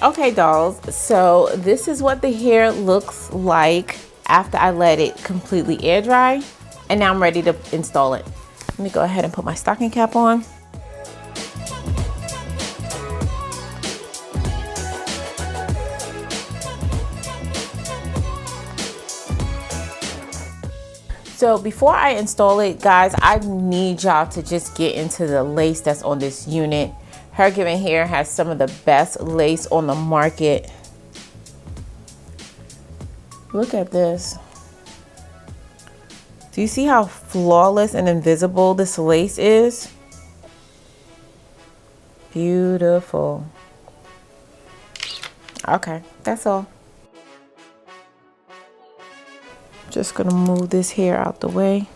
Okay, dolls, so this is what the hair looks like after I let it completely air dry, and now I'm ready to install it. Let me go ahead and put my stocking cap on. So before I install it, guys, I need y'all to just get into the lace that's on this unit. Hergivenhair has some of the best lace on the market. Look at this. Do you see how flawless and invisible this lace is? Beautiful. Okay, that's all. Just gonna move this hair out the way.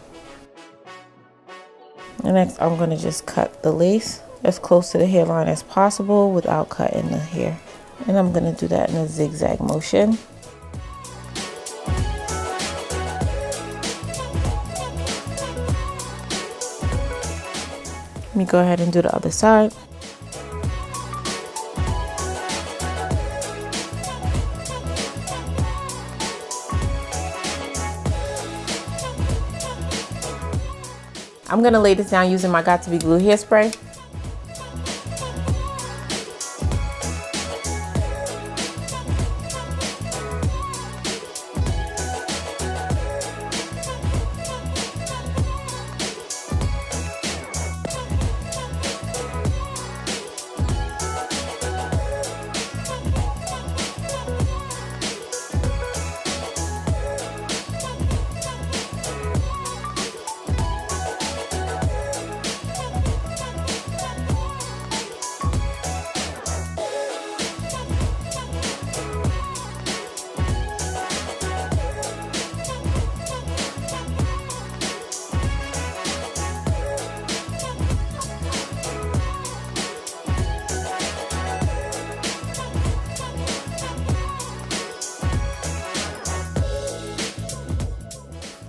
And next I'm gonna just cut the lace as close to the hairline as possible without cutting the hair. And I'm gonna do that in a zigzag motion. Let me go ahead and do the other side. I'm gonna lay this down using my Got To Be Glue hairspray.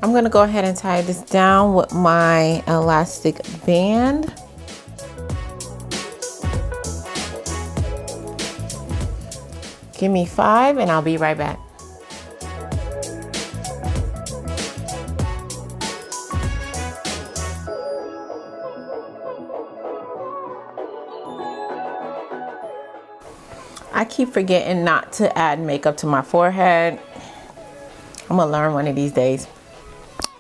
I'm gonna go ahead and tie this down with my elastic band. Give me 5 and I'll be right back. I keep forgetting not to add makeup to my forehead. I'm gonna learn one of these days.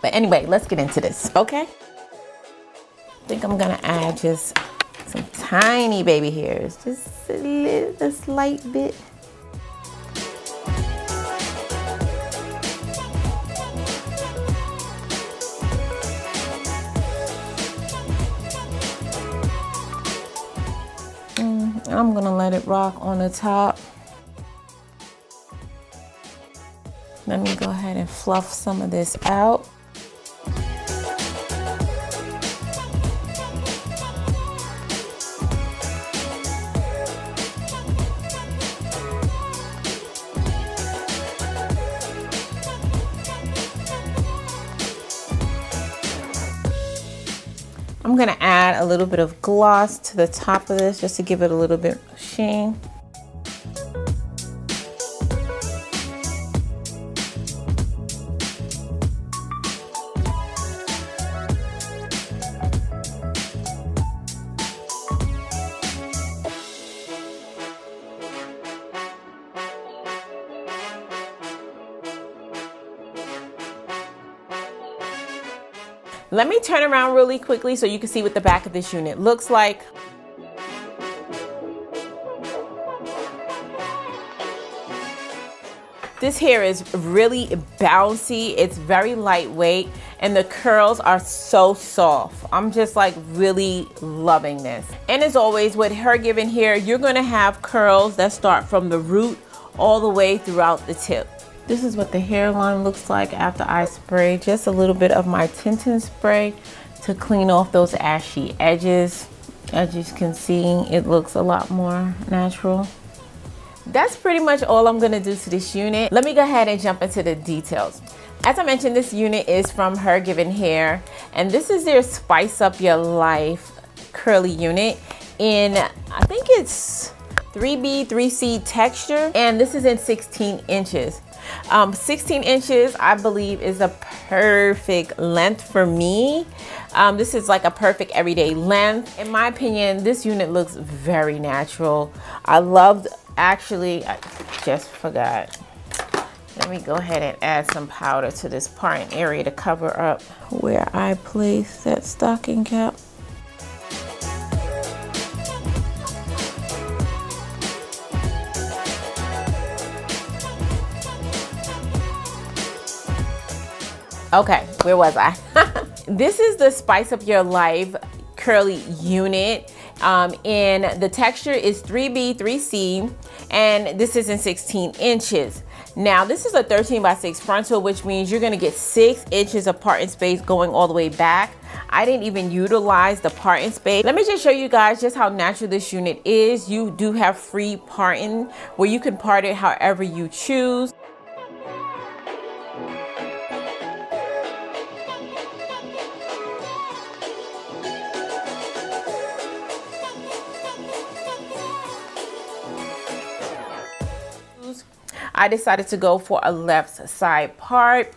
But anyway, let's get into this, okay? I think I'm gonna add just some tiny baby hairs, just a slight bit. I'm gonna let it rock on the top. Let me go ahead and fluff some of this out. I'm gonna add a little bit of gloss to the top of this just to give it a little bit of sheen. Let me turn around really quickly so you can see what the back of this unit looks like. This hair is really bouncy, it's very lightweight, and the curls are so soft. I'm just like really loving this. And as always with Hergivenhair, you're gonna have curls that start from the root all the way throughout the tip. This is what the hairline looks like after I spray just a little bit of my tinting spray to clean off those ashy edges. As you can see, it looks a lot more natural. That's pretty much all I'm gonna do to this unit. Let me go ahead and jump into the details. As I mentioned, this unit is from Hergivenhair, and this is their Spice Up Your Life curly unit in, I think it's 3B, 3C texture, and this is in 16 inches. 16 inches, I believe, is a perfect length for me. This is like a perfect everyday length. In my opinion, this unit looks very natural. I loved, actually, I just forgot. Let me go ahead and add some powder to this part and area to cover up where I place that stocking cap. Okay, where was I? This is the Spice Up Your Life curly unit, and the texture is 3B, 3C, and this is in 16 inches. Now, this is a 13 by 6 frontal, which means you're gonna get 6 inches of parting space going all the way back. I didn't even utilize the parting space. Let me just show you guys just how natural this unit is. You do have free parting where you can part it however you choose. I decided to go for a left side part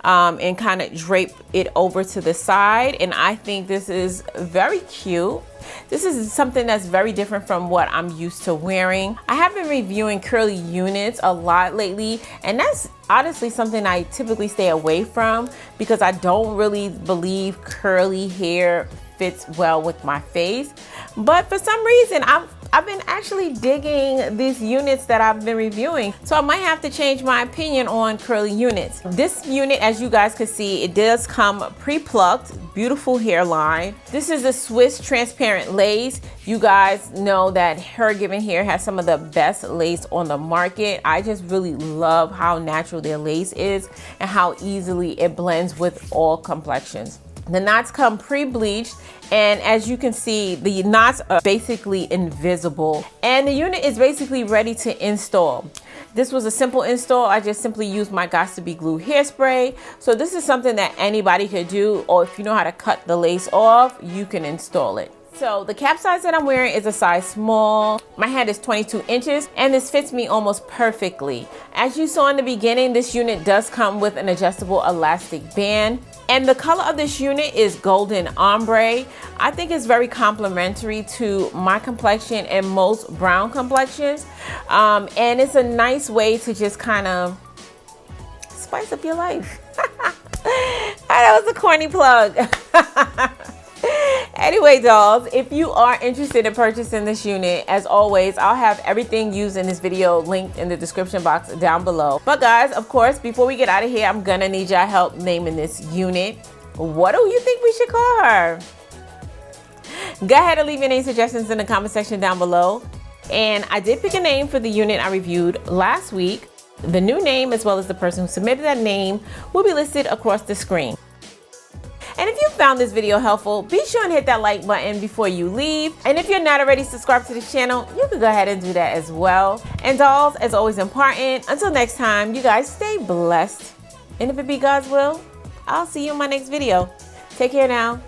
and kind of drape it over to the side, and I think this is very cute. This is something that's very different from what I'm used to wearing. I have been reviewing curly units a lot lately, and that's honestly something I typically stay away from because I don't really believe curly hair fits well with my face. But for some reason, I've been actually digging these units that I've been reviewing. So I might have to change my opinion on curly units. This unit, as you guys can see, it does come pre-plucked, beautiful hairline. This is a Swiss transparent lace. You guys know that Hergivenhair has some of the best lace on the market. I just really love how natural their lace is and how easily it blends with all complexions. The knots come pre-bleached, and as you can see, the knots are basically invisible, and the unit is basically ready to install. This was a simple install. I just simply used my Gots to Be Glue hairspray. So this is something that anybody could do, or if you know how to cut the lace off, you can install it. So the cap size that I'm wearing is a size small. My head is 22 inches, and this fits me almost perfectly. As you saw in the beginning, this unit does come with an adjustable elastic band. And the color of this unit is golden ombre. I think it's very complimentary to my complexion and most brown complexions. And it's a nice way to just kind of spice up your life. That was a corny plug. Anyway, dolls, if you are interested in purchasing this unit, as always, I'll have everything used in this video linked in the description box down below. But guys, of course, before we get out of here, I'm gonna need y'all help naming this unit. What do you think we should call her? Go ahead and leave your name suggestions in the comment section down below. And I did pick a name for the unit I reviewed last week. The new name, as well as the person who submitted that name, will be listed across the screen. And if you found this video helpful, be sure and hit that like button before you leave. And if you're not already subscribed to this channel, you can go ahead and do that as well. And dolls, as always important, until next time, you guys stay blessed. And if it be God's will, I'll see you in my next video. Take care now.